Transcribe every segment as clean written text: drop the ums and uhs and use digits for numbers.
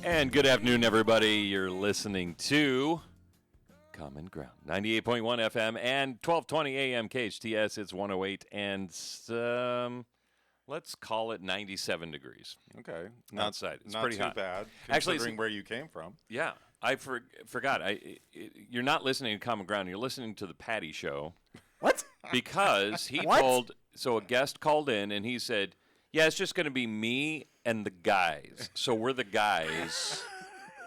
And good afternoon, everybody. You're listening to Common Ground, 98.1 FM and 1220 AM KHTS. It's 108 and let's call it 97 degrees. Okay. Outside. It's not pretty too hot. bad, Actually, considering where you came from. Yeah, I forgot. You're not listening to Common Ground. You're listening to the Patty Show. What? Because he What? so a guest called in and he said, yeah, it's just going to be me and the guys. So we're the guys.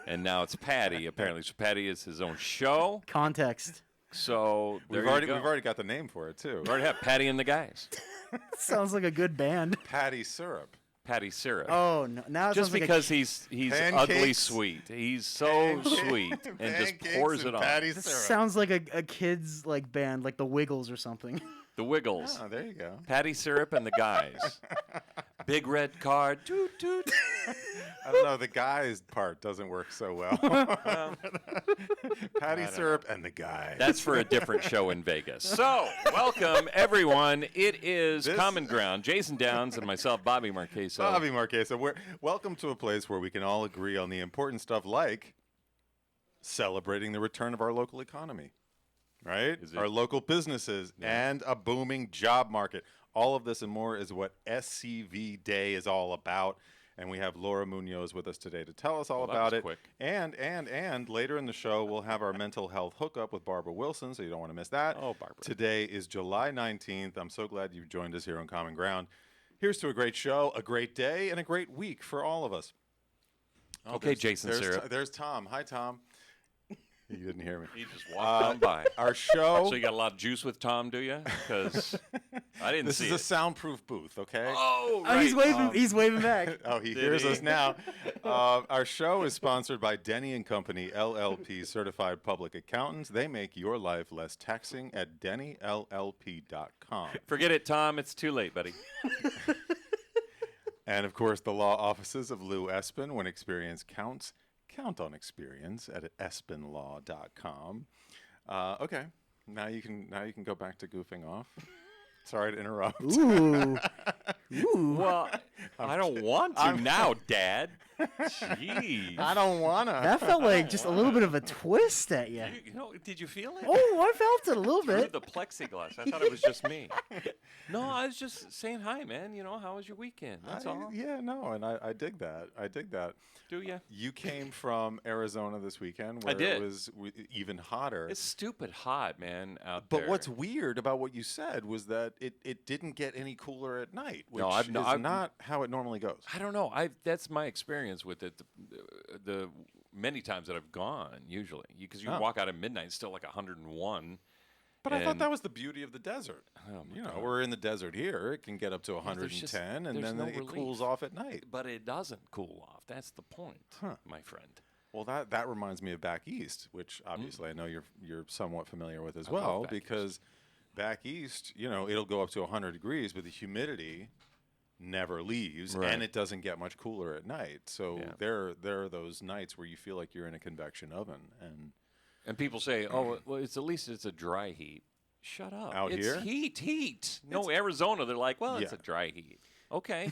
And now it's Patty, apparently. So Patty is his own show. Context. So We've already got the name for it, too. We already have Patty and the guys. Sounds like a good band. Patty Syrup. Patty Syrup. Oh, no. Now it Just sounds like because he's Pancakes. ugly sweet. He's so sweet and just pours it on. Patty This Syrup. sounds like a kid's band, like the Wiggles or something. The Wiggles. Oh, there you go. Patty Syrup and the guys. Big red card. Toot, toot. I don't know. The guys part doesn't work so well. Patty Syrup and the guys. That's for a different show in Vegas. So, welcome, everyone. It is Common Ground. Jason Downs and myself, Bobby Marchesso. Bobby Marchesso. Welcome to a place where we can all agree on the important stuff like celebrating the return of our local economy. Right? Our local businesses and a booming job market. All of this and more is what SCV Day is all about. And we have Laura Munoz with us today to tell us all about it. Quick. And later in the show, we'll have our mental health hookup with Barbara Wilson, so you don't want to miss that. Oh, Barbara. Today is July 19th. I'm so glad you joined us here on Common Ground. Here's to a great show, a great day, and a great week for all of us. Okay, Jason Syrup. There's Tom. Hi, Tom. You didn't hear me. He just walked on by. Our show. So you got a lot of juice with Tom, do you? Because I didn't This see is it. a soundproof booth, okay? Oh, Oh, right. he's waving. He's waving back. Oh, he hears us now. Our show is sponsored by Denny & Company, LLP, Certified Public Accountants. They make your life less taxing at DennyLLP.com. Forget it, Tom. It's too late, buddy. And, of course, the law offices of Lou Esbin. When experience counts, count on experience at EsbinLaw.com. Okay, now you can go back to goofing off. Sorry to interrupt. Ooh. Ooh. Well, I don't want to now, Dad. Jeez. I don't wanna. That felt like just a little bit of a twist at you. You know, did you feel it? Oh, I felt it a little Through bit. the plexiglass. I thought it was just me. No, I was just saying hi, man. You know, how was your weekend? That's all. Yeah, no, and I dig that. I dig that. Do you? You came from Arizona this weekend, where I did. it was even hotter. It's stupid hot, man, out But there. what's weird about what you said was that it didn't get any cooler at night, which No, I've is not- not how it normally goes. I don't know. That's my experience with it. The many times that I've gone, usually, because you walk out at midnight, it's still like 101. But I thought that was the beauty of the desert. Oh, my you know, God. we're in the desert here. It can get up to there's 110, and there's then no it relief. cools off at night. But it doesn't cool off. That's the point, my friend. Well, that reminds me of back east, which obviously I know you're somewhat familiar with as I well, love back because back east, you know, it'll go up to 100 degrees, but the humidity never leaves, Right. and it doesn't get much cooler at night. So Yeah. there are those nights where you feel like you're in a convection oven, And people say, "Oh, well, at least it's a dry heat." Shut up. Out it's here? heat. No, Arizona, they're like, well, it's Yeah. a dry heat. Okay.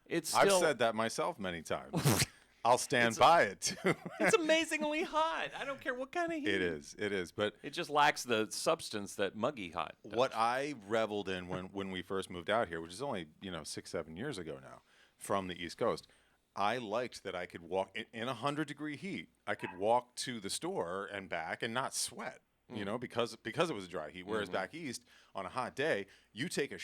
It's I've still, said that myself many times. I'll stand by it too. it's amazingly hot. I don't care what kind of heat. It is. But It just lacks the substance that muggy hot does. what I reveled in when we first moved out here, which is only 6-7 years ago now, from the East Coast, I liked that I could walk in 100-degree heat. I could walk to the store and back and not sweat. Because it was a dry heat. Whereas back east, on a hot day, you take a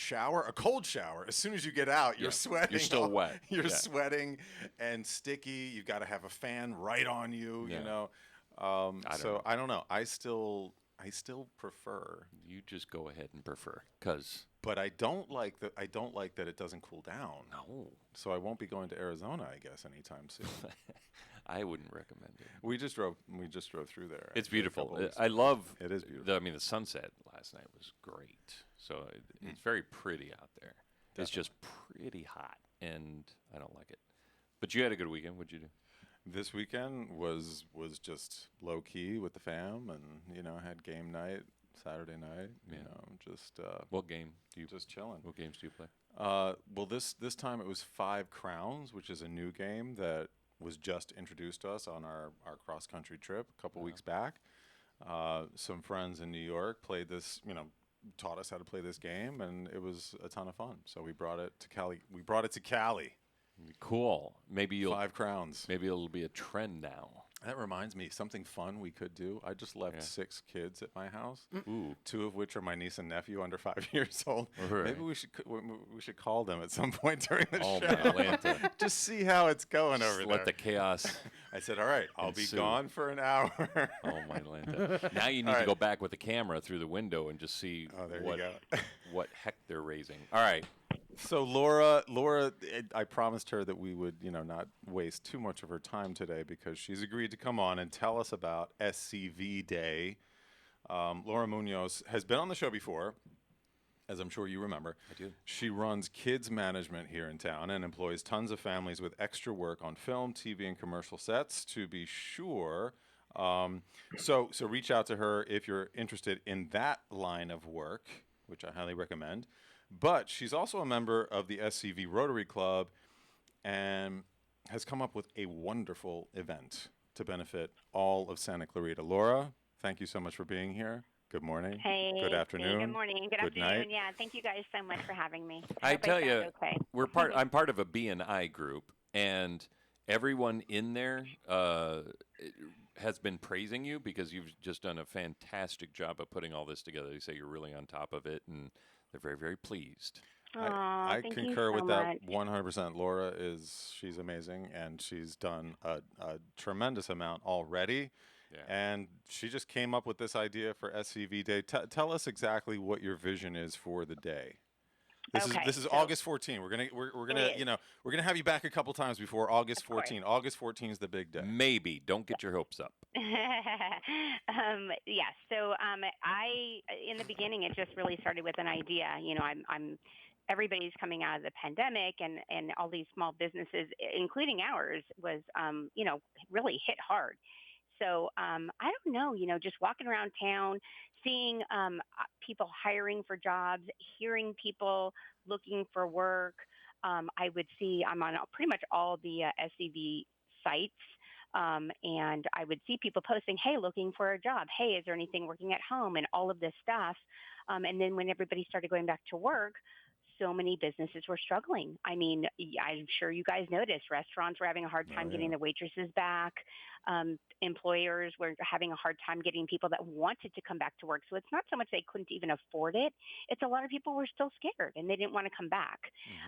cold shower. As soon as you get out, you're sweating. You're still wet. You're Yeah. sweating and sticky. You've got to have a fan right on you. Yeah. You know. I don't know. I still prefer. You just go ahead and prefer, because But I don't like that. I don't like that it doesn't cool down. no, So I won't be going to Arizona, I guess, anytime soon. I wouldn't recommend it. We just drove through there. It's actually, a couple beautiful. weeks I ago. love. It is beautiful. The sunset last night was great. So it's very pretty out there. It's just pretty hot, and I don't like it. But you had a good weekend. What'd you do? This weekend was just low key with the fam, and had game night Saturday night. Just What game do you? just chilling. What games do you play? Well, this time it was 5 Crowns, which is a new game that was just introduced to us on our cross country trip a couple weeks back. Some friends in New York played this, taught us how to play this game, and it was a ton of fun. So we brought it to Cali. Cool. Maybe 5 crowns. Maybe it'll be a trend now. That reminds me, something fun we could do. I just left 6 kids at my house, Ooh. 2 of which are my niece and nephew under 5 years old. Right. Maybe we should call them at some point during the Oh, show. my Atlanta. Just see how it's going Just over there. let the chaos. I said, all right, I'll be ensue. gone for an hour. Oh, my Atlanta. Now you need All to right. go back with the camera through the window and just see There what you go. what heck they're raising. All right. So Laura, I promised her that we would, not waste too much of her time today because she's agreed to come on and tell us about SCV Day. Laura Munoz has been on the show before, as I'm sure you remember. I do. She runs kids management here in town and employs tons of families with extra work on film, TV, and commercial sets, to be sure. So reach out to her if you're interested in that line of work, which I highly recommend. But she's also a member of the SCV Rotary Club and has come up with a wonderful event to benefit all of Santa Clarita. Laura, thank you so much for being here. Good morning. Hey. Good afternoon. Good morning. Good afternoon. night. Yeah, thank you guys so much for having me. I hope tell sound you, okay. I'm part of a B&I group, and everyone in there has been praising you because you've just done a fantastic job of putting all this together. They say you're really on top of it, and they're very, very pleased. I thank you concur so with much. that 100%. Laura she's amazing, and she's done a tremendous amount already. Yeah. And she just came up with this idea for SCV Day. Tell us exactly what your vision is for the day. This is so- August 14. We're gonna we're gonna have you back a couple times before August 14. August 14 is the big day. Maybe. Don't get your hopes up. Yes. So I in the beginning it just really started with an idea. I'm everybody's coming out of the pandemic, and all these small businesses, including ours, was really hit hard. So I don't know, just walking around town, seeing people hiring for jobs, hearing people looking for work. I would see I'm on pretty much all the SCV sites. And I would see people posting, hey, looking for a job. Hey, is there anything working at home? And all of this stuff. And then when everybody started going back to work, so many businesses were struggling. I mean, I'm sure you guys noticed restaurants were having a hard time getting the waitresses back. Employers were having a hard time getting people that wanted to come back to work. So it's not so much they couldn't even afford it. It's a lot of people were still scared and they didn't want to come back.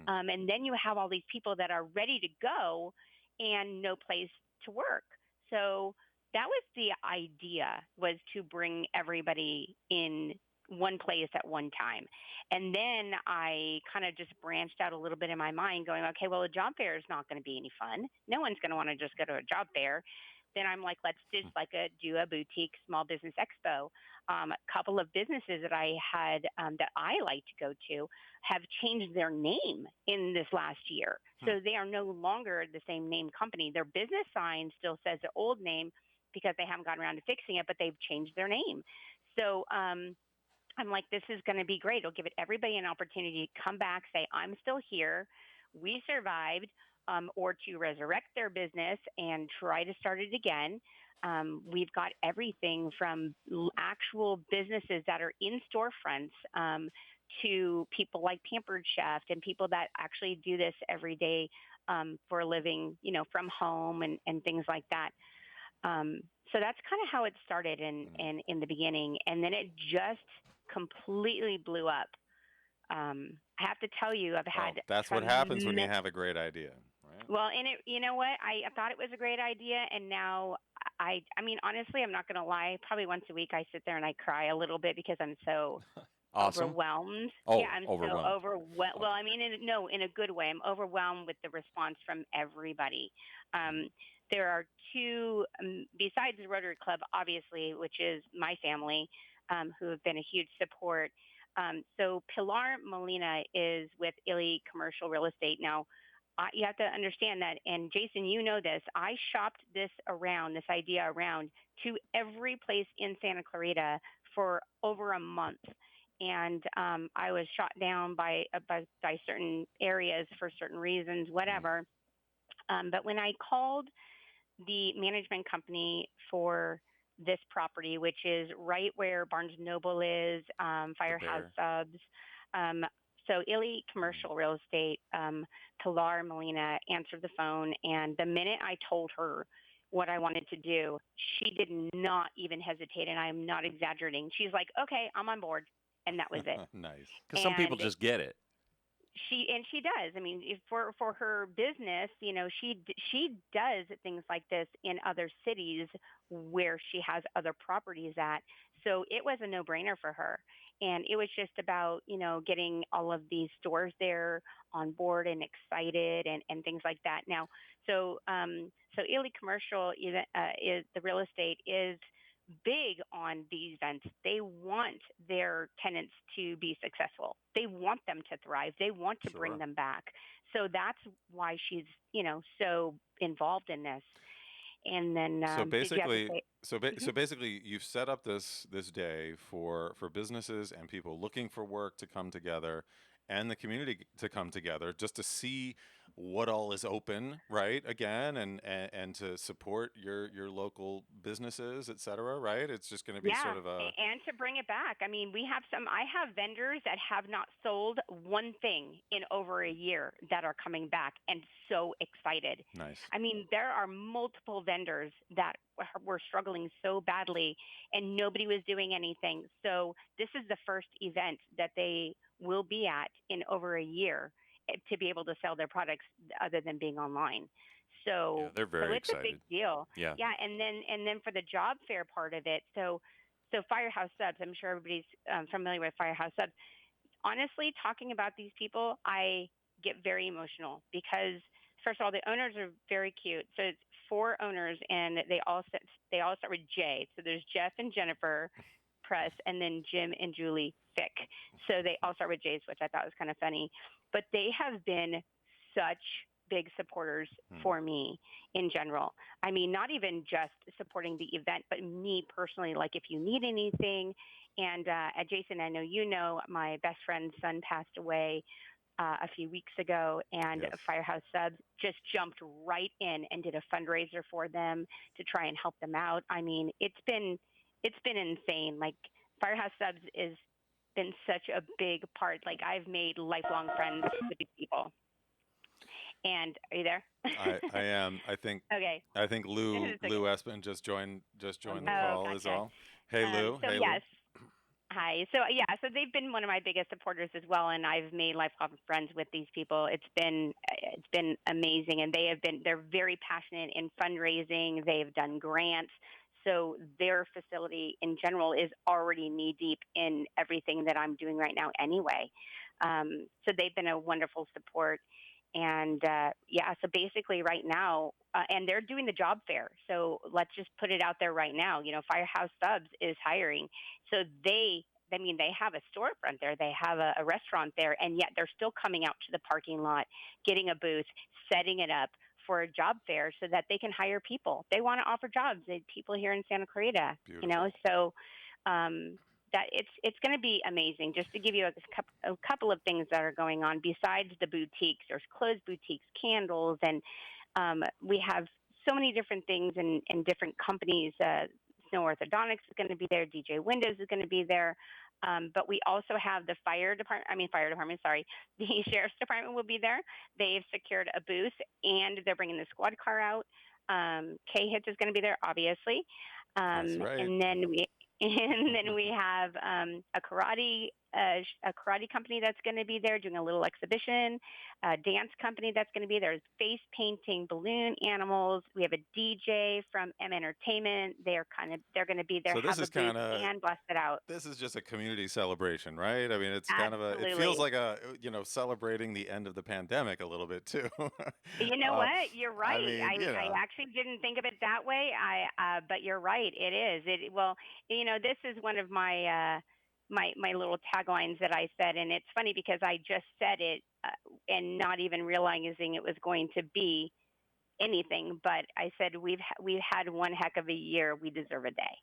Mm-hmm. And then you have all these people that are ready to go and no place to work. So that was the idea, was to bring everybody in one place at one time. And then I kind of just branched out a little bit in my mind going, okay, well, a job fair is not going to be any fun. No one's going to want to just go to a job fair. Then I'm like, let's just do a boutique small business expo. A couple of businesses that I had that I like to go to have changed their name in this last year. So they are no longer the same name company. Their business sign still says their old name because they haven't gotten around to fixing it, but they've changed their name. So I'm like, this is going to be great. It'll give everybody an opportunity to come back, say, I'm still here. We survived. Or to resurrect their business and try to start it again. We've got everything from actual businesses that are in storefronts to people like Pampered Chef and people that actually do this every day for a living, from home and things like that. So that's kind of how it started in the beginning. And then it just completely blew up. I have to tell you, I've had... that's what happens when you have a great idea. Right? Well, and you know what? I thought it was a great idea, and now I mean, honestly, I'm not going to lie. Probably once a week, I sit there and I cry a little bit because I'm so Awesome. overwhelmed. Oh, yeah, I'm overwhelmed. so overwhelmed. Well, I mean, in a good way. I'm overwhelmed with the response from everybody. There are two, besides the Rotary Club, obviously, which is my family, who have been a huge support. So Pilar Molina is with Illy Commercial Real Estate. Now, you have to understand that, and Jason, you know this, I shopped this idea around to every place in Santa Clarita for over a month. And I was shot down by certain areas for certain reasons, whatever. But when I called the management company for this property, which is right where Barnes Noble is, The Firehouse bear. Subs. Um, so Illy Mm. Commercial Real Estate, Pilar Molina answered the phone, and the minute I told her what I wanted to do, she did not even hesitate, and I am not exaggerating. She's like, "Okay, I'm on board," and that was it. Nice. Because some people And just get it. she does. I mean, if for her business, she does things like this in other cities where she has other properties at. So it was a no-brainer for her, and it was just about getting all of these stores there on board and excited and things like that. Now, so Ely Commercial is the real estate is big on these events. They want their tenants to be successful. They want them to thrive. They want to bring Sure. them back. So that's why she's, so involved in this. And then, So did you have to basically, say? so Mhm. basically, you've set up this day for businesses and people looking for work to come together, and the community to come together just to see what all is open, right? Again, and to support your local businesses, et cetera, right? It's just going to be Yeah, sort of a and to bring it back. I mean, I have vendors that have not sold one thing in over a year that are coming back and so excited. nice. I mean, there are multiple vendors that were struggling so badly and nobody was doing anything. So this is the first event that they will be at in over a year to be able to sell their products other than being online. Yeah, So they're so very it's a big excited. deal. Yeah. Yeah, and then for the job fair part of it, so Firehouse Subs, I'm sure everybody's familiar with Firehouse Subs. Honestly, talking about these people, I get very emotional because first of all, the owners are very cute. So it's four owners, and they all start with J. So there's Jeff and Jennifer Press, and then Jim and Julie Fick. So they all start with J's, which I thought was kind of funny. But they have been such big supporters Hmm. for me in general. I mean, not even just supporting the event, but me personally. Like if you need anything, and Jason, I know my best friend's son passed away a few weeks ago, and Yes. Firehouse Subs just jumped right in and did a fundraiser for them to try and help them out. I mean, it's been insane. Like Firehouse Subs is been such a big part. Like I've made lifelong friends with these people. And are you there? I am. Okay. I think It's okay. Lou Esbin just joined the Oh, call is gotcha. all. Hey Lou. So Hey Lou. yes, hi. So yeah, so they've been one of my biggest supporters as well, and I've made lifelong friends with these people. It's been amazing, and they're very passionate in fundraising. They've done grants, so their facility in general is already knee deep in everything that I'm doing right now anyway. So they've been a wonderful support, and yeah, so basically right now, and they're doing the job fair. So let's just put it out there right now. Firehouse Subs is hiring, so they have a storefront there, they have a restaurant there, and yet they're still coming out to the parking lot, getting a booth, setting it up for a job fair so that they can hire people. They want to offer jobs to people here in Santa Clarita, Beautiful. So that it's going to be amazing. Just to give you a couple of things that are going on besides the boutiques, there's clothes boutiques, candles, and we have so many different things and different companies. Snow Orthodontics is going to be there. DJ Windows is going to be there. But we also have the fire department, sorry, the sheriff's department will be there. They've secured a booth and they're bringing the squad car out. K-Hits is going to be there, obviously. That's right. And then we and then we have a karate company that's going to be there doing a little exhibition, a dance company that's going to be there, face painting, balloon animals. We have a DJ from M Entertainment. They're going to be there, So this have a is booth kind of and blast it out. this is just a community celebration, right? I mean, it's kind of it feels Absolutely. like celebrating the end of the pandemic a little bit too. You know uh, what? You're I right. mean, I actually didn't think of it that way. But you're right. It is. Well, this is one of my little taglines that I said, and it's funny because I just said it and not even realizing it was going to be anything. But I said we've had one heck of a year. We deserve a day.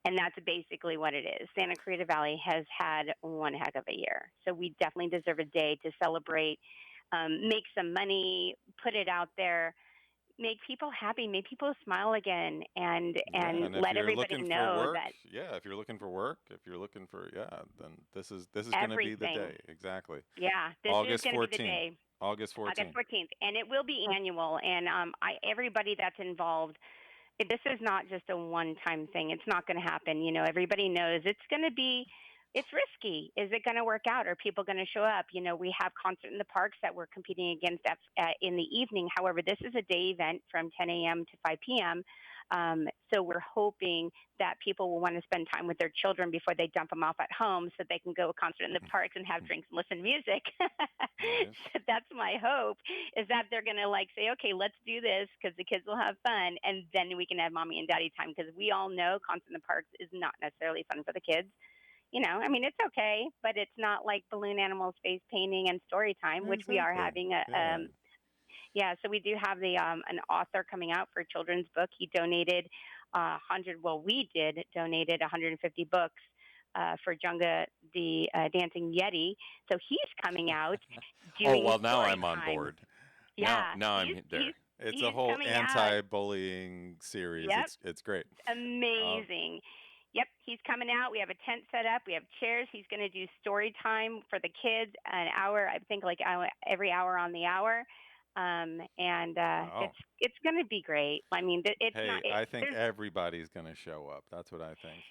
And that's basically what it is. Santa Clarita Valley has had one heck of a year. So we definitely deserve a day to celebrate, make some money, put it out there, make people happy, make people smile again, and Yeah, and if let you're everybody looking for know work, that yeah, if you're looking for work, if you're looking for, yeah, then this is going to be the everything. day. Exactly. Yeah, this is August going to be the 14th. day. August August 14th. 14th, and it will be annual. And everybody that's involved, this is not just a one-time thing. It's not going to happen. Everybody knows it's going to be. It's risky. Is it going to work out? Are people going to show up? We have concert in the parks that we're competing against in the evening. However, this is a day event from 10 a.m. to 5 p.m. So we're hoping that people will want to spend time with their children before they dump them off at home, so they can go a concert in the parks and have drinks and listen to music. Nice. That's my hope, is that they're going to say, okay, let's do this because the kids will have fun, and then we can have mommy and daddy time, because we all know concert in the parks is not necessarily fun for the kids. It's okay, but it's not like balloon animals, face painting, and story time, which we are Exactly. having Yeah. yeah, so we do have an author coming out for a children's book. He donated 100. Well, we did donated 150 books for Junga the Dancing Yeti. So he's coming out Oh, doing well, now story I'm on time. board. Yeah, Now I'm there. It's he's a whole coming out. anti-bullying series. Yep. It's great. Amazing. Yep, he's coming out. We have a tent set up. We have chairs. He's going to do story time for the kids, an hour. I think every hour on the hour. Wow. It's going to be great. It's Hey, not. I think There's everybody's going to show up. That's what I think.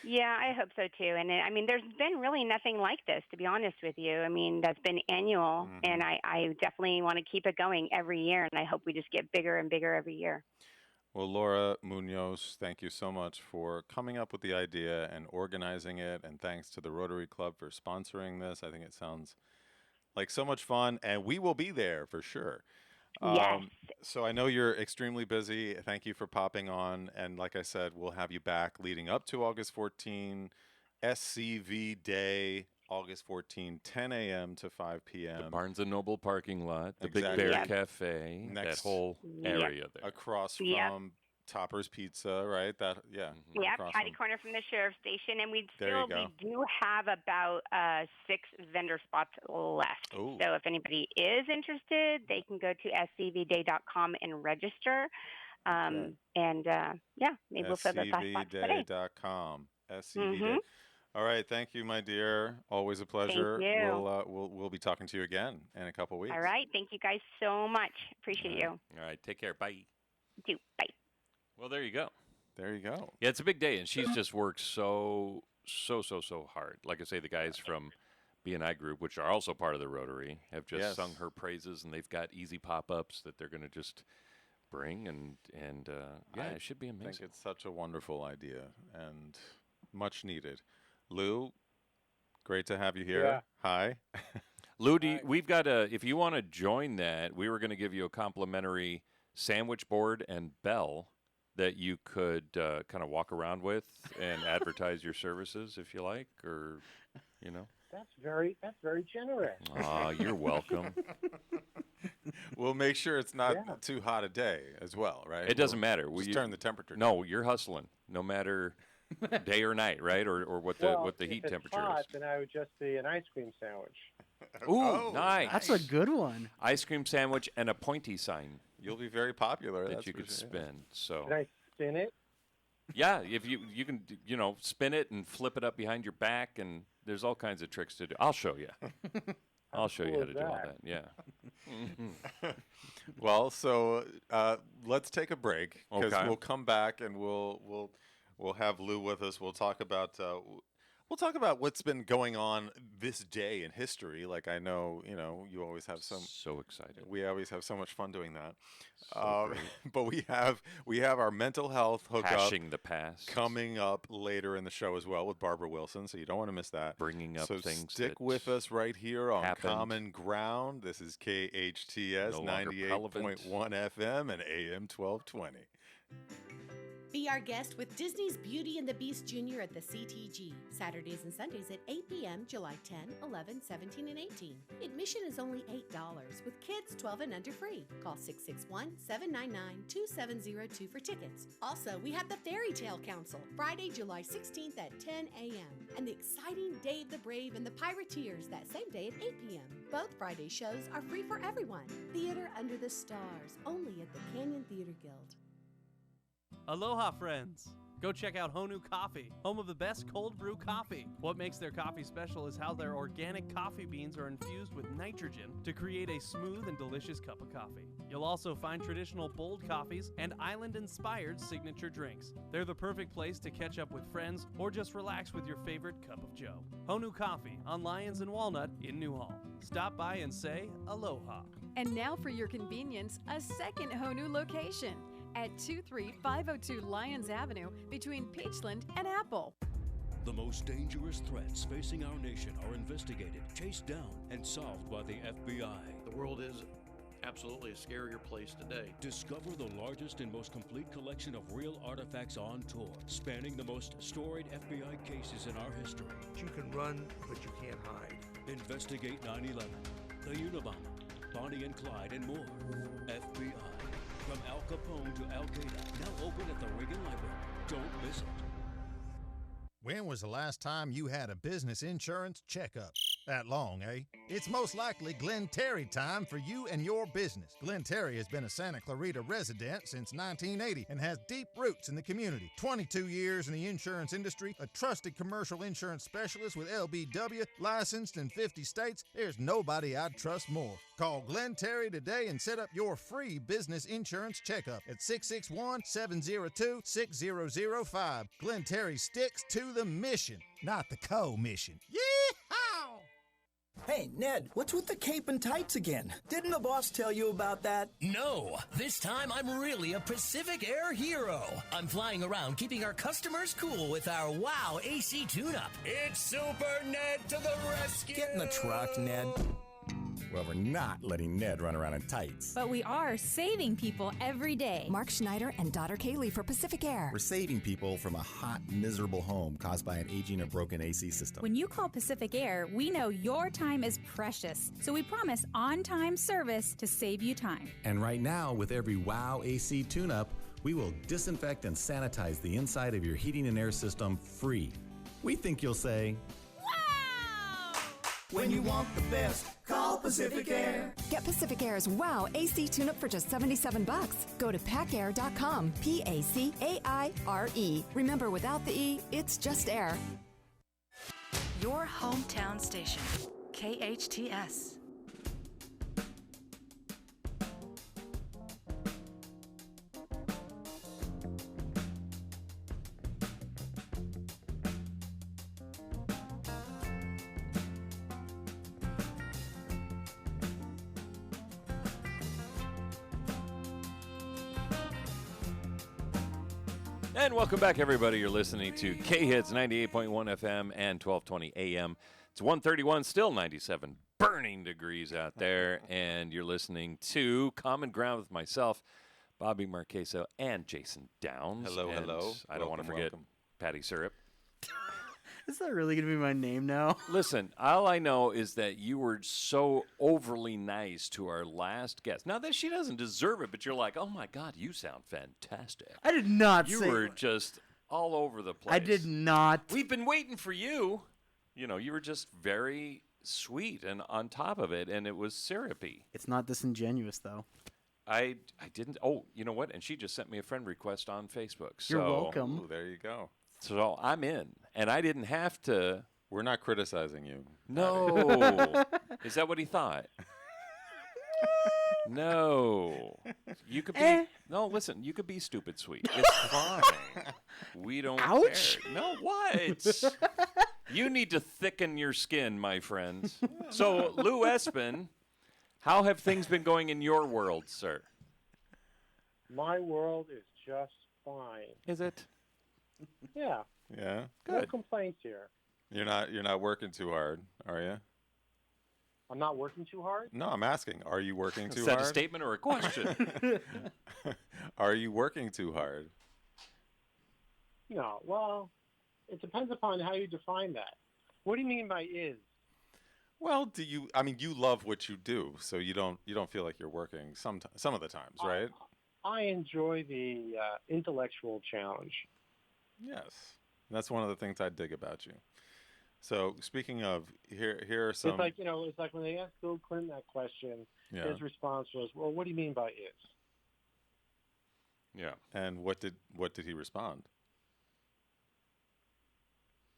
Yeah, I hope so too. And there's been really nothing like this, to be honest with you. That's been annual, and I definitely want to keep it going every year, and I hope we just get bigger and bigger every year. Well, Laura Munoz, thank you so much for coming up with the idea and organizing it. And thanks to the Rotary Club for sponsoring this. I think it sounds like so much fun, and we will be there for sure. Yes. So I know you're extremely busy. Thank you for popping on. And like I said, we'll have you back leading up to August 14, SCV Day, August 14, 10 a.m. to 5 p.m. The Barnes and Noble parking lot, the Big Exactly. Bear Yep. Cafe, that Next- whole Yep. area there. Across Yep. from Topper's Pizza, right? Yep, across catty from- corner from the sheriff's station, and There you we go. do have about 6 vendor spots left. Ooh. So if anybody is interested, they can go to scvday.com and register. Okay. And maybe we'll fill those last spots today. scvday.com. SCV Day. Mhm. All right, thank you, my dear. Always a pleasure. you. We'll be talking to you again in a couple weeks. All right, thank you guys so much. Appreciate you. All right, take care. Bye. You too. Bye. Well, there you go. There you go. Yeah, it's a big day, and she's just worked so hard. Like I say, the guys from B&I Group, which are also part of the Rotary, have just Yes. sung her praises, and they've got easy pop-ups that they're going to just bring, and yeah, it should be I think amazing. it's such a wonderful idea and much needed. Lou, great to have you here. Yeah. Hi. Lou, we've got if you want to join that, we were going to give you a complimentary sandwich board and bell that you could kind of walk around with and advertise your services if you like, or That's very generous. Aw, you're welcome. We'll make sure it's not Yeah. too hot a day as well, right? It doesn't We'll matter. Just turn the temperature down. No, you're hustling, no matter day or night, right? Or what the Well, what the if heat it's temperature hot, is. then I would just be an ice cream sandwich. Ooh, Oh, nice. That's a good one. Ice cream sandwich and a pointy sign You'll be very popular. that that's you for could sure. spin. So Can I spin it? yeah, if you can spin it and flip it up behind your back, and there's all kinds of tricks to do. I'll show you. I'll show you cool how to is do all that? that. Yeah. Well, so let's take a break because Okay. we'll come back and we'll have Lou with us. We'll talk about what's been going on this day in history. Like I know you always have some. So excited. We always have so much fun doing that. So great. But we have our mental health hookup Hashing the past. coming up later in the show as well with Barbara Wilson. So you don't want to miss that. Bringing up So things stick that with us right here on happened. Common Ground. This is KHTS No longer 98.1 FM and AM 1220. Be our guest with Disney's Beauty and the Beast Jr. at the CTG, Saturdays and Sundays at 8 p.m., July 10, 11, 17, and 18. Admission is only $8, with kids 12 and under free. Call 661-799-2702 for tickets. Also, we have the Fairy Tale Council, Friday, July 16th at 10 a.m., and the exciting Dave the Brave and the Pirateers that same day at 8 p.m. Both Friday shows are free for everyone. Theater Under the Stars, only at the Canyon Theater Guild. Aloha, friends! Go check out Honu Coffee, home of the best cold brew coffee. What makes their coffee special is how their organic coffee beans are infused with nitrogen to create a smooth and delicious cup of coffee. You'll also find traditional bold coffees and island-inspired signature drinks. They're the perfect place to catch up with friends or just relax with your favorite cup of joe. Honu Coffee on Lyons and Walnut in Newhall. Stop by and say aloha. And now for your convenience, a second Honu location at 23502 Lyons Avenue between Peachland and Apple. The most dangerous threats facing our nation are investigated, chased down, and solved by the FBI. The world is absolutely a scarier place today. Discover the largest and most complete collection of real artifacts on tour, spanning the most storied FBI cases in our history. You can run, but you can't hide. Investigate 9/11, the Unabomber, Bonnie and Clyde, and more. FBI. From Al Capone to Al Qaeda, now open at the Reagan Library. Don't miss it. When was the last time you had a business insurance checkup? That long, eh? It's most likely Glenn Terry time for you and your business. Glenn Terry has been a Santa Clarita resident since 1980 and has deep roots in the community. 22 years in the insurance industry, a trusted commercial insurance specialist with LBW, licensed in 50 states. There's nobody I'd trust more. Call Glenn Terry today and set up your free business insurance checkup at 661-702-6005. Glenn Terry sticks to the mission, not the co-mission. Yeehaw! Hey, Ned, what's with the cape and tights again? Didn't the boss tell you about that? No, this time I'm really a Pacific Air hero. I'm flying around keeping our customers cool with our WOW AC tune-up. It's Super Ned to the rescue! Get in the truck, Ned. Well, we're not letting Ned run around in tights. But we are saving people every day. Mark Schneider and daughter Kaylee for Pacific Air. We're saving people from a hot, miserable home caused by an aging or broken AC system. When you call Pacific Air, we know your time is precious. So we promise on-time service to save you time. And right now, with every WOW AC tune-up, we will disinfect and sanitize the inside of your heating and air system free. We think you'll say, wow! When you want the best, call Pacific Air. Get Pacific Air's WOW AC tune-up for just $77. Go to pacair.com, P-A-C-A-I-R-E. Remember, without the E, it's just air. Your hometown station, KHTS. And welcome back, everybody. You're listening to K-Hits 98.1 FM and 1220 AM. It's 131, still 97 burning degrees out there. And you're listening to Common Ground with myself, Bobby Marchesso, and Jason Downs. Hello, and hello. I don't want to forget welcome. Patty Syrup. Is that really going to be my name now? Listen, all I know is that you were so overly nice to our last guest. Now that she doesn't deserve it, but you're like, oh my God, you sound fantastic. I did not You say were just all over the place. I did not. We've been waiting for you. You know, you were just very sweet and on top of it, and it was syrupy. It's not disingenuous, though. I didn't. Oh, you know what? And she just sent me a friend request on Facebook. So, You're welcome. Ooh, there you go. So I'm in, and I didn't have to. We're not criticizing you. No. Is that what he thought? No. You could be. No, listen. You could be stupid sweet. It's fine. We don't Ouch. care. No, what? You need to thicken your skin, my friends. So, Lou Esbin, how have things been going in your world, sir? My world is just fine. Is it? Yeah. Yeah. No Good. complaints here. You're not working too hard, are you? I'm not working too hard? No, I'm asking. Are you working too Is hard? that a statement or a question? Are you working too hard? No. Well, it depends upon how you define that. What do you mean by is? Well, I mean, you love what you do, so you don't feel like you're working some of the times, right? I enjoy the intellectual challenge. Yes, that's one of the things I dig about you. So speaking of, here are some. It's like it's like when they asked Bill Clinton that question, his response was, "Well, what do you mean by is?" Yeah. And what did he respond?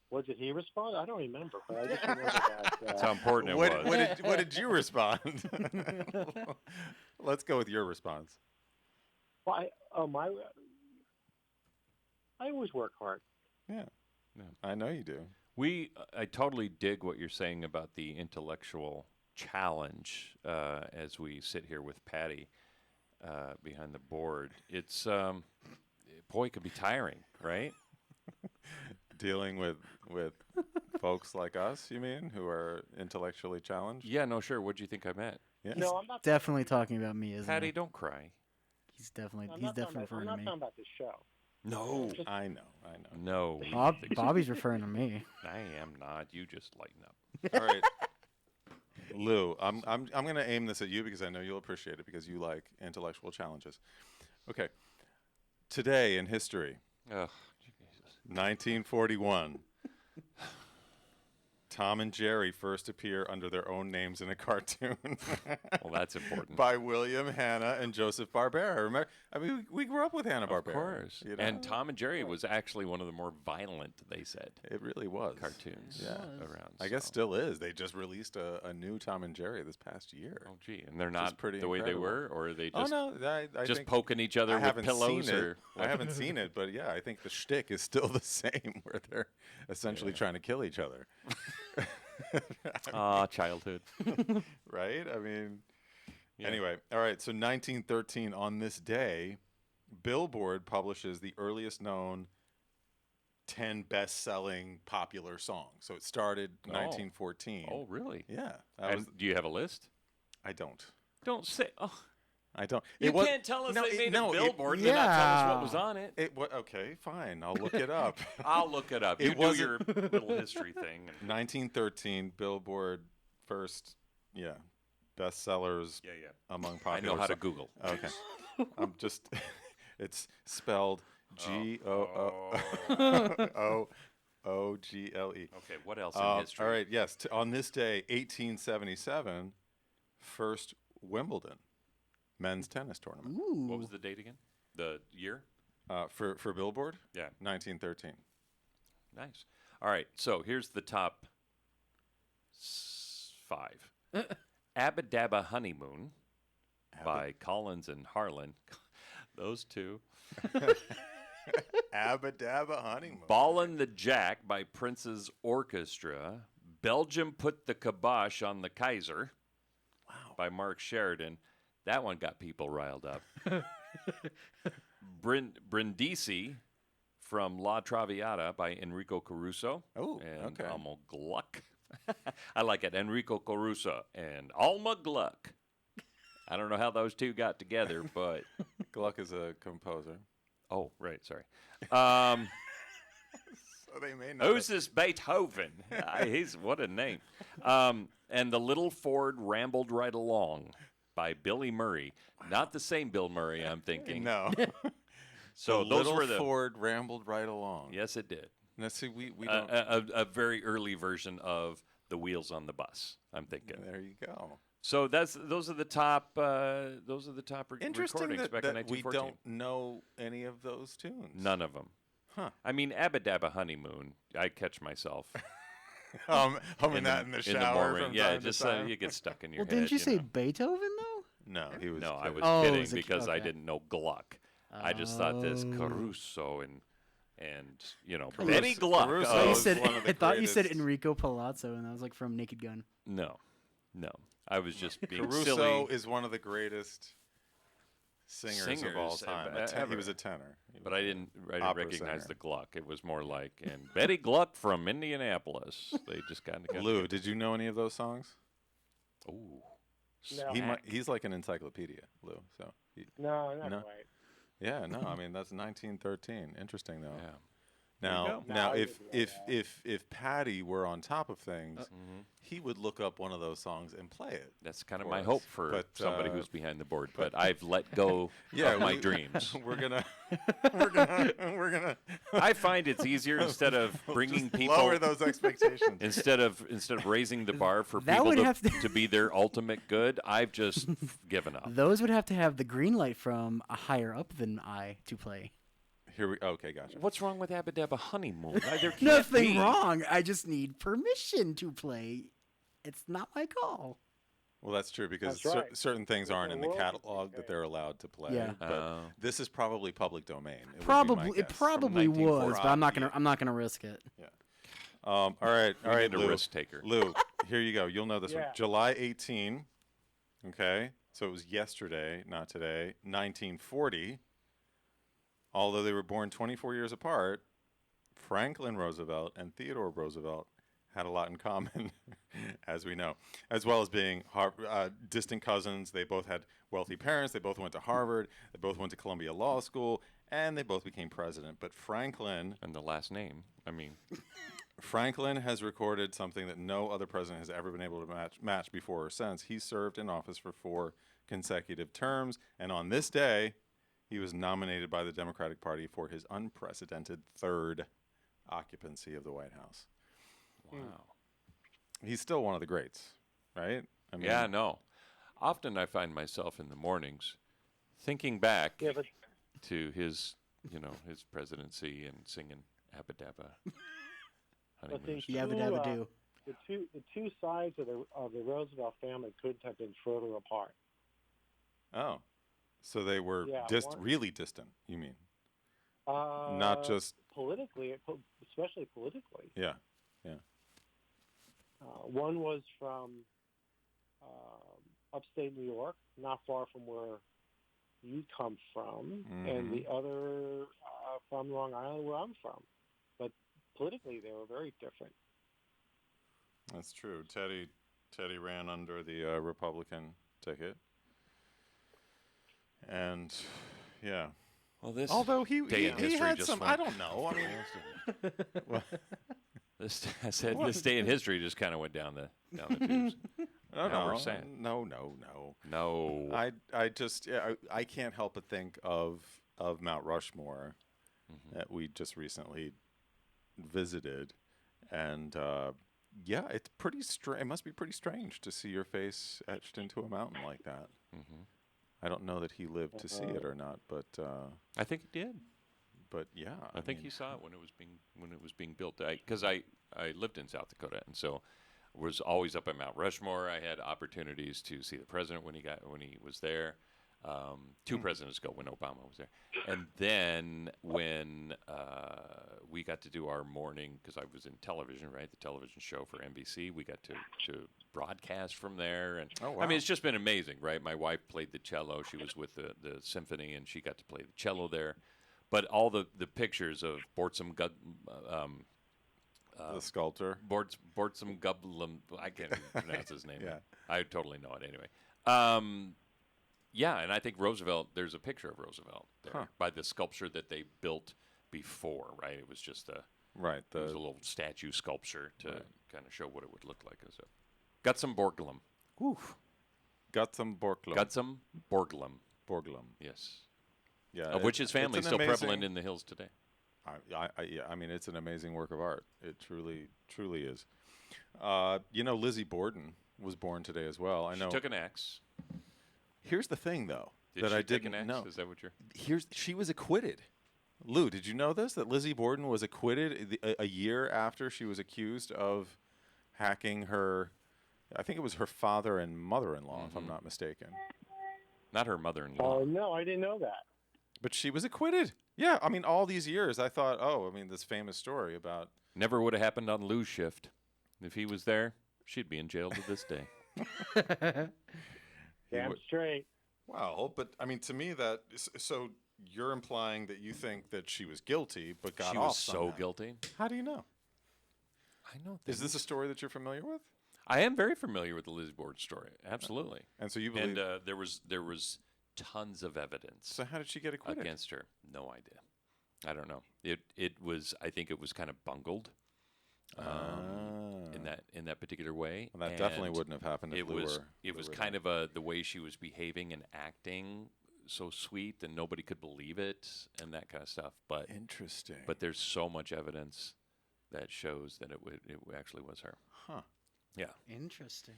What did he respond? I don't remember, but I just remember that. That's how important it was. What did you respond? Let's go with your response. Well, I always work hard. Yeah, I know you do. I totally dig what you're saying about the intellectual challenge as we sit here with Patty behind the board. It's boy, it could be tiring, right? Dealing with folks like us, you mean, who are intellectually challenged? Yeah, no, sure. What do you think I meant? Yeah. No, I'm not definitely talking about me, isn't Patty, he? don't cry. He's definitely I'm referring to I'm not me. talking about the show. No, I know. No, Bobby's referring to me. I am not. You just lighten up. All right, Lou, I'm going to aim this at you because I know you'll appreciate it because you like intellectual challenges. Okay, today in history, Ugh, 1941. Tom and Jerry first appear under their own names in a cartoon. Well, that's important. By William Hanna and Joseph Barbera. Remember, I mean, we grew up with Hanna-Barbera. Of course. You know? And Tom and Jerry was actually one of the more violent, they said. It really was. Cartoons around. I guess still is. They just released a new Tom and Jerry this past year. Oh, gee. And they're not pretty the way they were? Or are they just, I just think poking each other with pillows? I haven't seen it, but yeah, I think the shtick is still the same, where they're essentially trying to kill each other. Childhood. Right? I mean, anyway. All right. So 1913, on this day, Billboard publishes the earliest known 10 best-selling popular songs. So it started 1914. Oh, really? Yeah. And do you have a list? I don't. Don't say. Oh. I don't. You can't tell us they made a billboard and not tell us what was on it. Okay, fine. I'll look it up. I'll look it up. You do your little history thing. 1913, Billboard first, bestsellers among popular. I know how to Google. Okay. I'm just, it's spelled Google. Okay, what else in history? All right, yes. On this day, 1877, first Wimbledon men's tennis tournament. Ooh. What was the date again? The year? For Billboard? Yeah. 1913. Nice. All right, so here's the top 5. Abba Dabba Honeymoon by Collins and Harlan. Those two. Abba Dabba Honeymoon. Ballin' the Jack by Prince's Orchestra. Belgium Put the Kibosh on the Kaiser. Wow. By Mark Sheridan. That one got people riled up. Brindisi from La Traviata by Enrico Caruso. Oh, and okay. Alma Gluck. I like it. Enrico Caruso and Alma Gluck. I don't know how those two got together, but Gluck is a composer. Oh, right. Sorry. So they may not. Who's this Beethoven? What a name. And The Little Ford Rambled Right Along by Billy Murray. Not the same Bill Murray, I'm thinking. No. So those were the Ford rambled right along. Yes, it did. Now, see, we don't. A very early version of The Wheels on the Bus, I'm thinking. There you go. So those are the top Interesting recordings back in 1914. we don't know any of those tunes. None of them. Huh. I mean, Abba Dabba Honeymoon, I catch myself. Humming that in the shower. morning. From Yeah, time just to time. you get stuck in your Well, head. didn't you say know. Beethoven though? No, he was. No, I was Oh, kidding was it- because I okay. didn't know Gluck. I just thought this Caruso and Caruso- Betty Gluck. Caruso I thought you is said one of the I thought you said greatest. Enrico Palazzo, and that was like from Naked Gun. No. I was just being Caruso silly. is one of the greatest singers of all time. He was a tenor. But I didn't opera recognize singer. the Gluck. It was more like, and Betty Gluck from Indianapolis. They just kind of Lou, did you know any of those songs? Ooh. No. He's like an encyclopedia, Lou. So No, not No? quite. yeah, no, I mean that's 1913. Interesting though. Yeah. Now, if Patty were on top of things, he would look up one of those songs and play it. That's kind of my hope for somebody who's behind the board. But I've let go of my dreams. We're gonna. I find it's easier instead of bringing people lower those expectations. Instead of raising the bar for That people would have to be their ultimate good. I've just given up. Those would have to have the green light from a higher up than I to play. Okay, gotcha. What's wrong with Abba Dabba Honeymoon? There can't Nothing be. wrong. I just need permission to play. It's not my call. Well, that's true because That's right. certain things aren't in the catalog that they're allowed to play. Yeah. But this is probably public domain. It probably was, but I'm not gonna risk it. Yeah. All right, need a Lou. risk taker. Lou, here you go. You'll know this one. Yeah. July 18. Okay, so it was yesterday, not today. 1940. Although they were born 24 years apart, Franklin Roosevelt and Theodore Roosevelt had a lot in common, as we know, as well as being distant cousins. They both had wealthy parents. They both went to Harvard. They both went to Columbia Law School, and they both became president. But Franklin... And the last name, I mean... Franklin has recorded something that no other president has ever been able to match before or since. He served in office for 4 consecutive terms, and on this day... he was nominated by the Democratic Party for his unprecedented 3rd occupancy of the White House. Wow. He's still one of the greats, right? I mean, yeah, no. Often I find myself in the mornings thinking back to his presidency and singing Abba Dabba Honeymoon. Yabba dabba do. The two sides of the Roosevelt family couldn't have been further apart. Oh. So they were really distant, you mean? Not just... politically, especially politically. Yeah. One was from upstate New York, not far from where you come from, and the other from Long Island, where I'm from. But politically, they were very different. That's true. Teddy ran under the Republican ticket. And yeah, well, this although he had just some, I don't know. I mean, this day in history just kind of went down the tubes. No. I just I can't help but think of Mount Rushmore that we just recently visited, and it's pretty strange. It must be pretty strange to see your face etched into a mountain like that. I don't know that he lived to see it or not, but I think he did. But yeah, I think he saw it when it was being built. Because I lived in South Dakota, and so was always up at Mount Rushmore. I had opportunities to see the president when he was there. 2 presidents ago when Obama was there, and then when we got to do our morning, because I was in television, right, the television show for NBC, we got to broadcast from there, and I mean it's just been amazing, right? My wife played the cello; she was with the symphony, and she got to play the cello there. But all the pictures of Bortsum the sculptor, Bortsum Gublum, I can't even pronounce his name. Yeah, I totally know it anyway. Yeah, and I think Roosevelt, there's a picture of Roosevelt there by the sculpture that they built before, right? It was just it was a little statue sculpture to kind of show what it would look like. Gutzum Borglum. Gutzum Borglum. Gutzum Borglum. Borglum. Yes. Yeah. Of which his family is still prevalent in the hills today. I mean, it's an amazing work of art. It truly is. Lizzie Borden was born today as well. I know. She took an axe. Here's the thing, though, that I didn't know. Is that what she was acquitted. Lou, did you know this? That Lizzie Borden was acquitted a year after she was accused of hacking her. I think it was her father and mother-in-law, if I'm not mistaken. Not her mother-in-law. Oh no, I didn't know that. But she was acquitted. Yeah, I mean, all these years, I thought, this famous story about. Never would have happened on Lou's shift. If he was there, she'd be in jail to this day. Damn straight. Well, but I mean, to me, so you're implying that you think that she was guilty, but got off. She was somehow. so guilty. How do you know? I know. Is this a story that you're familiar with? I am very familiar with the Lizzie Borden story. Absolutely. And so you believe? And there was tons of evidence. So how did she get acquitted against her? No idea. I don't know. It was. I think it was kind of bungled. In that particular way. Well, that definitely wouldn't have happened if it was kind of the way she was behaving and acting so sweet and nobody could believe it and that kind of stuff. But interesting. But there's so much evidence that shows that it actually was her. Huh. Yeah. Interesting.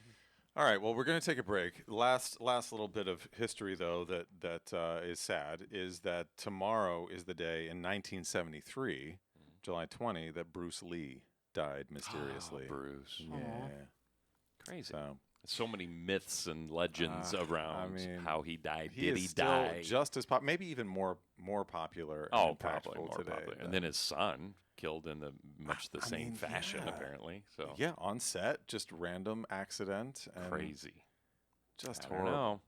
All right. Well, we're going to take a break. Last little bit of history, though, that is sad is that tomorrow is the day in 1973, July 20, that Bruce Lee died mysteriously. Bruce. Yeah. Crazy. So many myths and legends around how he died. He Did is he still die? just as maybe even more popular. Oh, and probably impactful more today. popular. And then his son killed in much the same fashion, apparently. So yeah, on set, just random accident. And crazy. Just I don't horrible. know.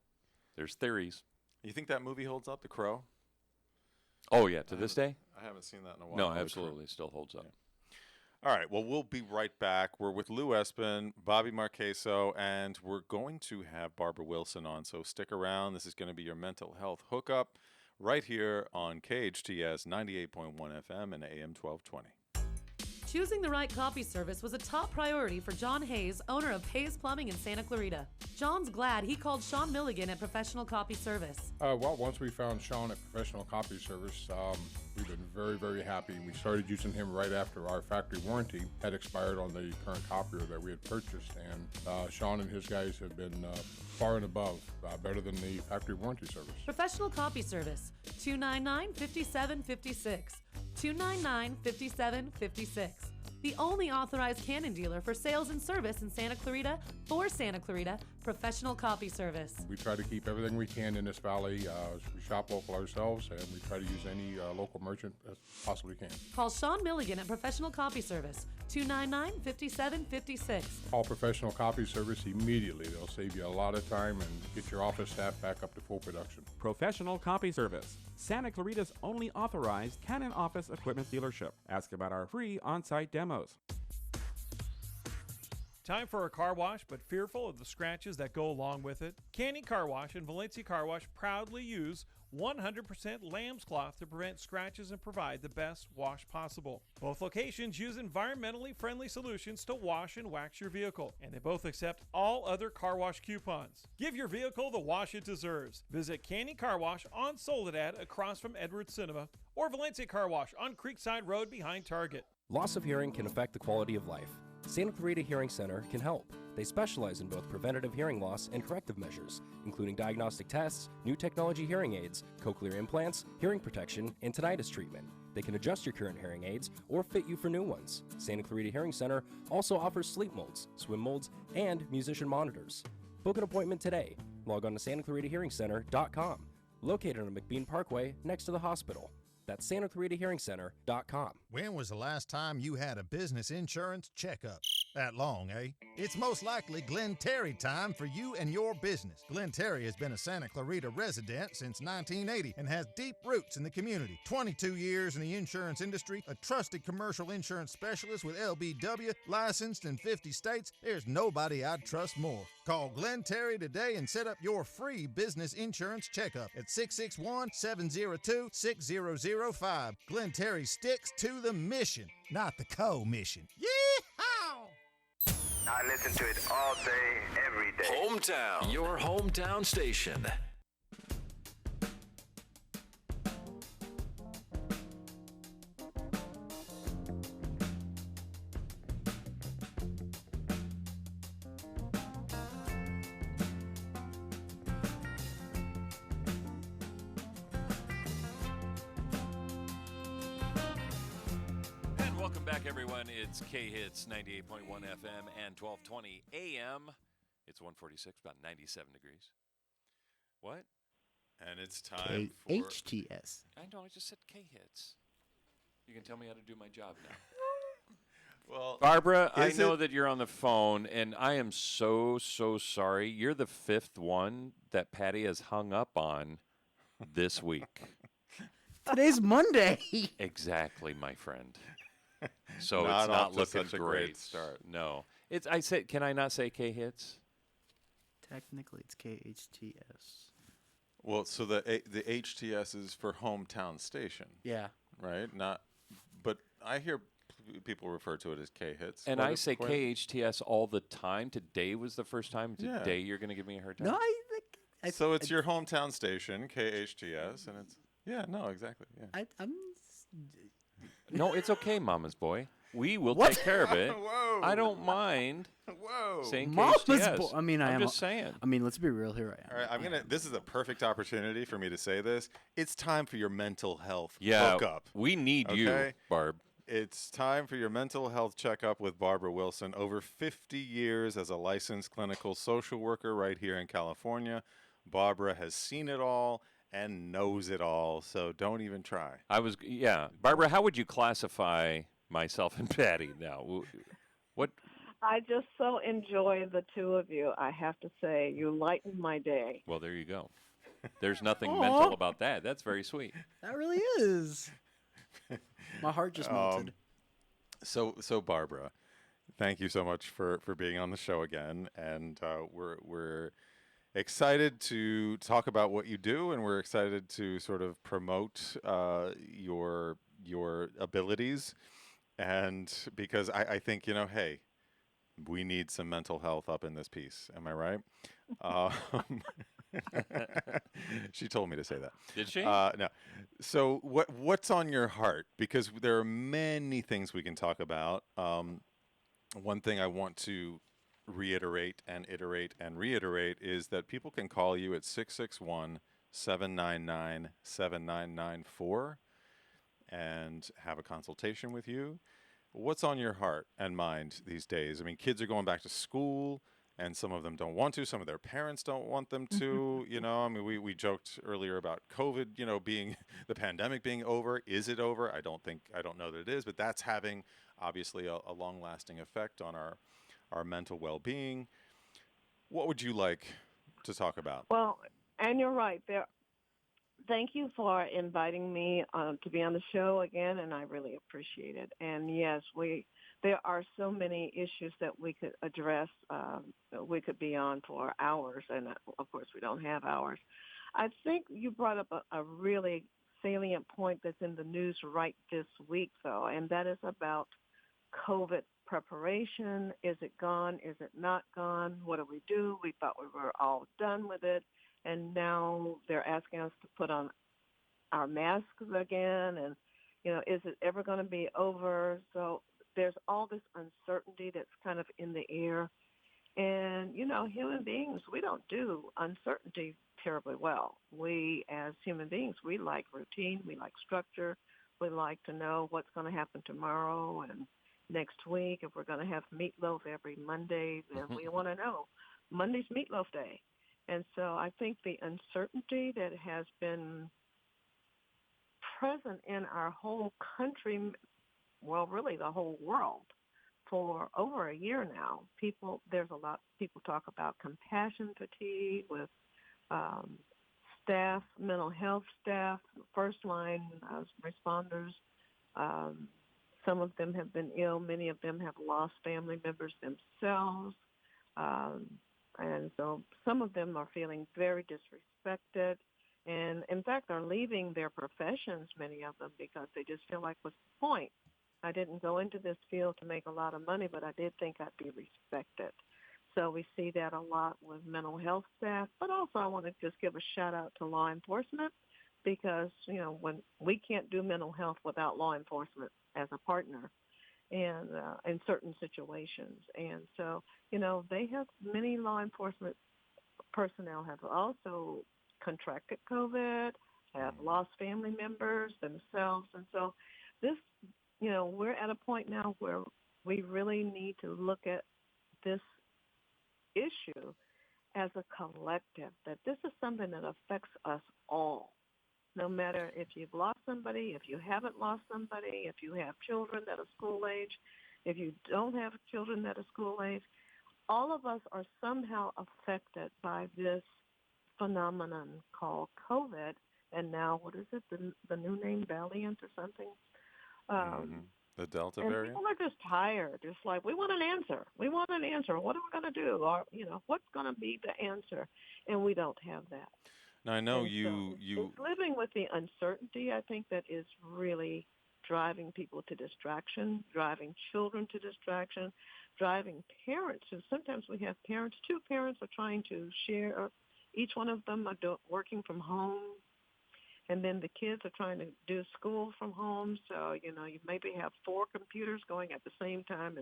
There's theories. You think that movie holds up, The Crow? Oh yeah, to this day. I haven't seen that in a while. No, The Crow. absolutely, still holds up. All right, well, we'll be right back. We're with Lou Esbin, Bobby Marchesso, and we're going to have Barbara Wilson on, so stick around. This is going to be your mental health hookup right here on KHTS 98.1 FM and AM 1220. Choosing the right copy service was a top priority for John Hayes, owner of Hayes Plumbing in Santa Clarita. John's glad he called Sean Milligan at Professional Copy Service. Well, once we found Sean at Professional Copy Service, we've been very, very happy. We started using him right after our factory warranty had expired on the current copier that we had purchased, and Sean and his guys have been far and above, better than the factory warranty service. Professional Copy Service, 299-5756, 299-5756. The only authorized Canon dealer for sales and service in Santa Clarita for Santa Clarita, Professional Copy Service. We try to keep everything we can in this valley. We shop local ourselves, and we try to use any local merchant as possibly can. Call Sean Milligan at Professional Copy Service, 299-5756. Call Professional Copy Service immediately. They'll save you a lot of time and get your office staff back up to full production. Professional Copy Service, Santa Clarita's only authorized Canon office equipment dealership. Ask about our free on-site demos. Time for a car wash, but fearful of the scratches that go along with it? Canny Car Wash and Valencia Car Wash proudly use 100% lamb's cloth to prevent scratches and provide the best wash possible. Both locations use environmentally friendly solutions to wash and wax your vehicle, and they both accept all other car wash coupons. Give your vehicle the wash it deserves. Visit Canny Car Wash on Soledad across from Edwards Cinema, or Valencia Car Wash on Creekside Road behind Target. Loss of hearing can affect the quality of life. Santa Clarita Hearing Center can help. They specialize in both preventative hearing loss and corrective measures, including diagnostic tests, new technology hearing aids, cochlear implants, hearing protection, and tinnitus treatment. They can adjust your current hearing aids or fit you for new ones. Santa Clarita Hearing Center also offers sleep molds, swim molds, and musician monitors. Book an appointment today. Log on to SantaClaritaHearingCenter.com. Located on McBean Parkway next to the hospital. That's SantaClaritaHearingCenter.com. When was the last time you had a business insurance checkup? That long, eh? It's most likely Glenn Terry time for you and your business. Glenn Terry has been a Santa Clarita resident since 1980 and has deep roots in the community. 22 years in the insurance industry, a trusted commercial insurance specialist with LBW, licensed in 50 states. There's nobody I'd trust more. Call Glenn Terry today and set up your free business insurance checkup at 661-702-6005. Glenn Terry sticks to the mission, not the co-mission. Yeehaw! I listen to it all day, every day. Hometown, your hometown station. Welcome back, everyone. It's K-Hits 98.1 FM and 1220 AM. It's 146, about 97 degrees. What? And it's time for KHTS. I know, I just said K-Hits. You can tell me how to do my job now. Well, Barbara, I know that you're on the phone, and I am so sorry. You're the fifth one that Patty has hung up on this week. Today's Monday. Exactly, my friend. So Not it's not off to looking such a great. great start. No, it's. I said, can I not say K-Hits? Technically, it's KHTS. Well, so the HTS is for hometown station. Yeah. right? Not, but I hear people refer to it as K-hits. And I say KHTS all the time. Today was the first time. Yeah. Today you're going to give me a hard time? No, so it's your hometown station, KHTS, and it's no, exactly. Yeah. I'm. No, it's okay, Mama's boy. We will What? take care of it. Whoa. I don't mind Whoa. saying Mama's KHTS. boy. I mean, I'm just saying. I mean, let's be real here. All right, this is a perfect opportunity for me to say this. It's time for your mental health Yeah, hookup. we need you, Okay? Barb. It's time for your mental health checkup with Barbara Wilson. Over 50 years as a licensed clinical social worker right here in California. Barbara has seen it all and knows it all, so don't even try. Barbara, how would you classify myself and Patty now? What? I just so enjoy the two of you. I have to say, you lighten my day. Well, there you go. There's nothing Aw. mental about that. That's very sweet. That really is. My heart just melted. So Barbara, thank you so much for being on the show again, and we're excited to talk about what you do, and we're excited to sort of promote your abilities, and because I think hey, we need some mental health up in this piece. Am I right? She told me to say that. Did she? No. So what's on your heart? Because there are many things we can talk about. One thing I want to reiterate and iterate and reiterate is that people can call you at 661-799-7994 and have a consultation with you. What's on your heart and mind these days? I mean, kids are going back to school, and some of them don't want to. Some of their parents don't want them to. I mean, we joked earlier about COVID, being the pandemic being over. Is it over? I don't know that it is, but that's having obviously a long-lasting effect on our mental well-being. What would you like to talk about? Well, and you're right. Thank you for inviting me to be on the show again, and I really appreciate it. And yes, there are so many issues that we could address. We could be on for hours, and of course we don't have hours. I think you brought up a really salient point that's in the news right this week, though, and that is about COVID preparation. Is it gone? Is it not gone? What do we do? We thought we were all done with it, and now they're asking us to put on our masks again, and, is it ever going to be over? So there's all this uncertainty that's kind of in the air. And, human beings, we don't do uncertainty terribly well. We, as human beings, we like routine. We like structure. We like to know what's going to happen tomorrow and next week. If we're going to have meatloaf every Monday, then we want to know. Monday's meatloaf day. And so I think the uncertainty that has been present in our whole country, well, really the whole world, for over a year now, people talk about compassion fatigue with staff, mental health staff, first line responders. Some of them have been ill. Many of them have lost family members themselves. And so some of them are feeling very disrespected and, in fact, are leaving their professions, many of them, because they just feel like, what's the point? I didn't go into this field to make a lot of money, but I did think I'd be respected. So we see that a lot with mental health staff. But also I want to just give a shout-out to law enforcement because, when we can't do mental health without law enforcement as a partner and in certain situations. And so, many law enforcement personnel have also contracted COVID, have lost family members themselves. And so this, we're at a point now where we really need to look at this issue as a collective, that this is something that affects us all. No matter if you've lost somebody, if you haven't lost somebody, if you have children that are school age, if you don't have children that are school age, all of us are somehow affected by this phenomenon called COVID. And now, what is it, the new name, Valiant or something? The Delta and variant? People are just tired. Just like, we want an answer. We want an answer. What are we going to do? Or, what's going to be the answer? And we don't have that. Now I know And so it's living with the uncertainty, I think, that is really driving people to distraction, driving children to distraction, driving parents. And sometimes we have parents, two parents are trying to share, each one of them are working from home, and then the kids are trying to do school from home. So, you maybe have 4 computers going at the same time.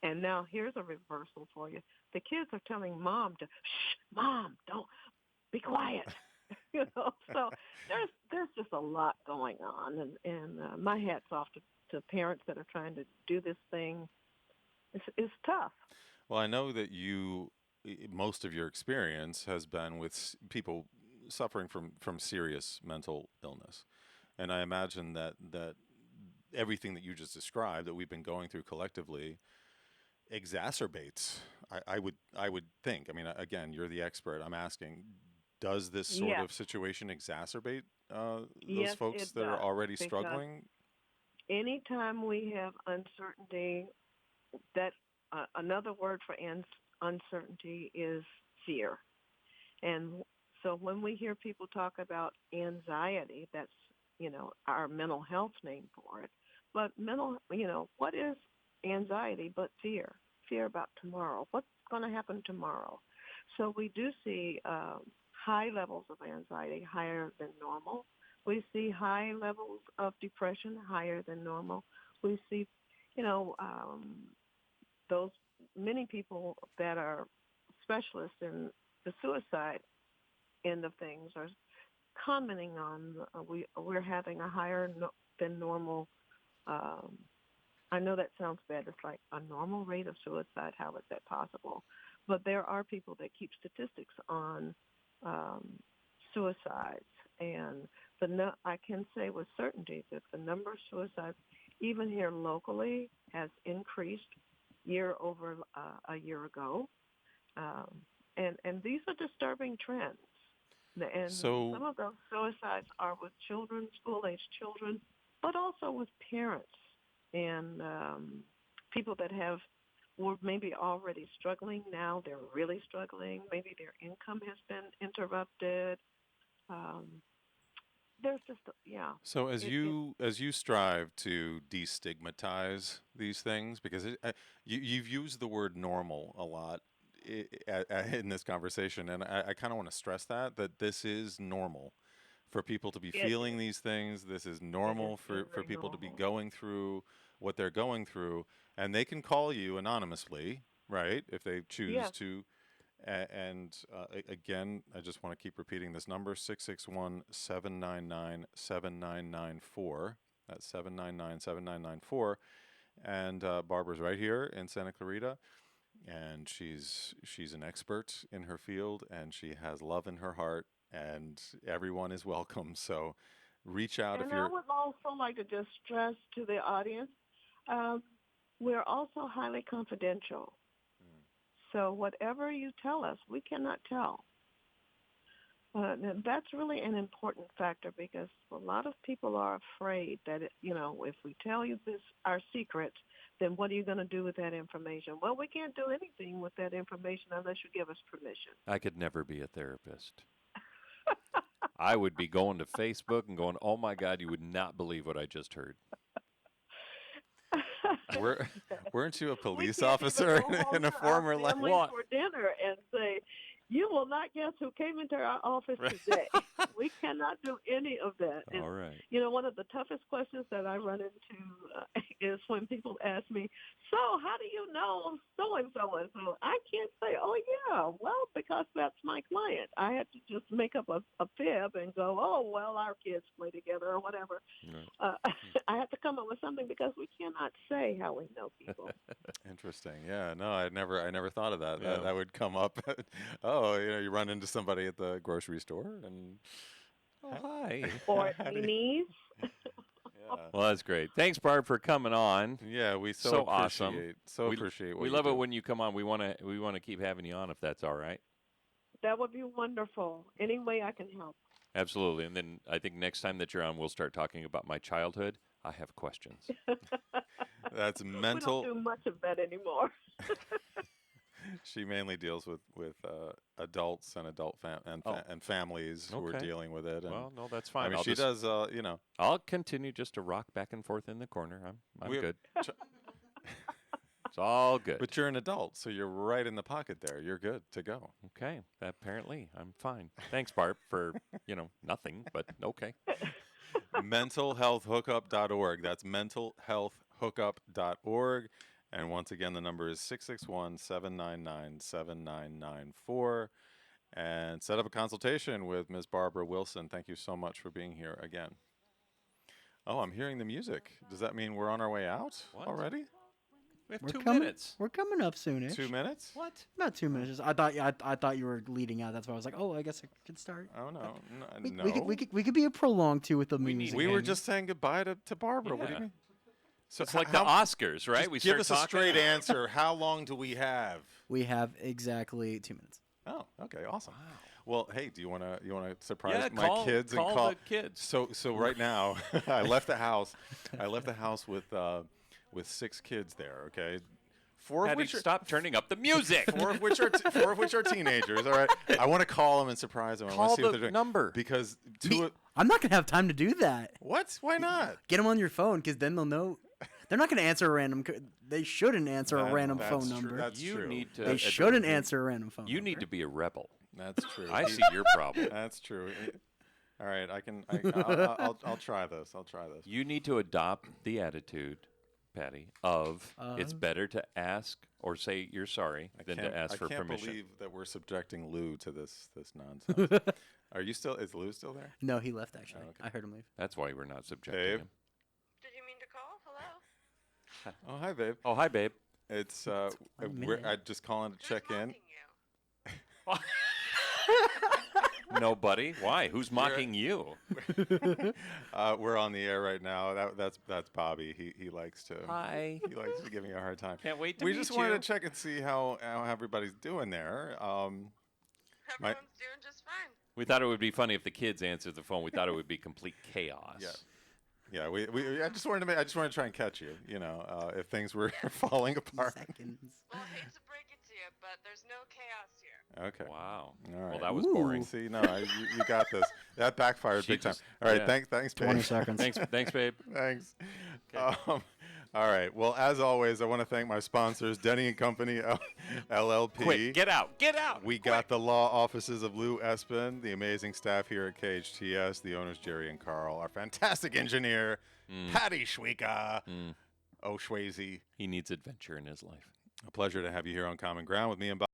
And now here's a reversal for you. The kids are telling mom to, shh, mom, don't, be quiet. So there's just a lot going on. And my hat's off to parents that are trying to do this thing. It's tough. Well, I know that most of your experience has been with people suffering from serious mental illness. And I imagine that everything that you just described that we've been going through collectively exacerbates. I would think. I mean, again, you're the expert. I'm asking, does this sort of situation exacerbate those folks that are already struggling? Anytime we have uncertainty, that another word for uncertainty is fear. And so when we hear people talk about anxiety, that's, our mental health name for it. But what is anxiety but fear? Fear about tomorrow. What's going to happen tomorrow? So we do see high levels of anxiety, higher than normal. We see high levels of depression, higher than normal. We see, those many people that are specialists in the suicide end of things are commenting on we're having a higher than normal. I know that sounds bad. It's like a normal rate of suicide. How is that possible? But there are people that keep statistics on suicides, and I can say with certainty that the number of suicides, even here locally, has increased year over a year ago, and these are disturbing trends. And some of those suicides are with children, school-aged children, but also with parents and people that were maybe already struggling. Now they're really struggling. Maybe their income has been interrupted. There's just, So as you strive to destigmatize these things, because you've used the word normal a lot in this conversation, and I kind of want to stress that this is normal for people to be feeling these things. This is normal for people to be going through what they're going through, and they can call you anonymously, right, if they choose to. And again, I just want to keep repeating this number, 661-799-7994. That's 799-7994. And Barbara's right here in Santa Clarita, and she's an expert in her field, and she has love in her heart, and everyone is welcome. So reach out if you're... And I would also like to just stress to the audience, we're also highly confidential. So whatever you tell us, we cannot tell. And that's really an important factor, because a lot of people are afraid that, if we tell you our secret, then what are you going to do with that information? Well, we can't do anything with that information unless you give us permission. I could never be a therapist. I would be going to Facebook and going, oh, my God, you would not believe what I just heard. Weren't you a police officer in a former life? For dinner and say, you will not guess who came into our office today. We cannot do any of that. And, all right. One of the toughest questions that I run into is when people ask me, so how do you know so-and-so? And so I can't say, oh, yeah, well, because that's my client. I had to just make up a fib and go, oh, well, our kids play together or whatever. Right. I have to come up with something because we cannot say how we know people. Interesting. Yeah, no, I never thought of that. Yeah. That would come up. Oh, you run into somebody at the grocery store and hi. Or at Munoz. Well, that's great. Thanks, Barb, for coming on. Yeah, we so awesome. Appreciate what we you love do. it when you come on. We want to keep having you on if that's all right. That would be wonderful. Any way I can help. Absolutely. And then I think next time that you're on, we'll start talking about my childhood. I have questions. That's mental. We don't do much of that anymore. She mainly deals with adults and and families who are Okay. dealing with it. And, Well, no, that's fine. I mean, I'll she just- does. You know, I'll continue just to rock back and forth in the corner. I'm We- good. It's all good. but you're an adult, so you're right in the pocket there. You're good to go. Okay, apparently I'm fine. Thanks, Barb, for nothing, but okay. mentalhealthhookup.org. That's mentalhealthhookup.org. And once again, the number is 661-799-7994. And set up a consultation with Ms. Barbara Wilson. Thank you so much for being here again. Oh, I'm hearing the music. Does that mean we're on our way out already? We have We're 2 coming- minutes. We're coming up soonish. 2 minutes? What? About 2 minutes. I thought you were leading out. That's why I was like, oh, I guess I could start. Oh no, We could be a prolonged too with the music. We were just saying goodbye to Barbara. What do you Yeah. mean? So It's like the Oscars, right? Just We give start us a talking. straight answer. How long do we have? We have exactly 2 minutes. Oh, okay, awesome. Well, hey, do you want to surprise Yeah, my call- kids call and call the kids. So right now, I left the house. With 6 kids there. Okay. 4 of Patty, which are, stop turning up the music. 4 of which are teenagers. All right. I want to call them and surprise them. I want Call to see what the they're doing. number. Because I'm not gonna have time to do that. What? Why not? Get them on your phone, because then they'll know. They're not gonna answer a random. They shouldn't answer a random that's phone true. number. That's You true. need to. They shouldn't answer a random phone. You number. need to be a rebel. That's true. I see your problem. That's true. All right. I'll try this. I'll try this. You need to adopt the attitude, Patty, of it's better to ask or say you're sorry than to ask for permission. I can't believe that we're subjecting Lou to this nonsense. Is Lou still there? No, he left actually. Oh, okay. I heard him leave. That's why we're not subjecting Babe? him. Did you mean to call? Hello? Oh, hi, babe. Oh, hi, babe. It's minute. I just calling to check in. No, buddy. Why? Who's mocking you? We're on the air right now. That's Bobby. He likes to. Hi. He likes to give me a hard time. Can't wait to We meet just wanted you. to check and see how everybody's doing there. Everyone's doing just fine. We thought it would be funny if the kids answered the phone. We thought it would be complete chaos. Yeah. I just wanted to try and catch you. You know, if things were falling apart. Seconds. Well, I hate to break it to you, but there's no chaos here. Okay. Wow. All right. Well, that was boring. See, no, you got this. That backfired She big time. just- All right. yeah. Thanks, babe. 20 seconds. Thanks, babe. Thanks. All right. Well, as always, I want to thank my sponsors, Denny and Company, LLP. Quick, get out. Get out. We got the law offices of Lou Esbin, the amazing staff here at KHTS, the owners, Jerry and Carl, our fantastic engineer, Patty Schwika. Oh, Schwazy. He needs adventure in his life. A pleasure to have you here on Common Ground with me and Bob.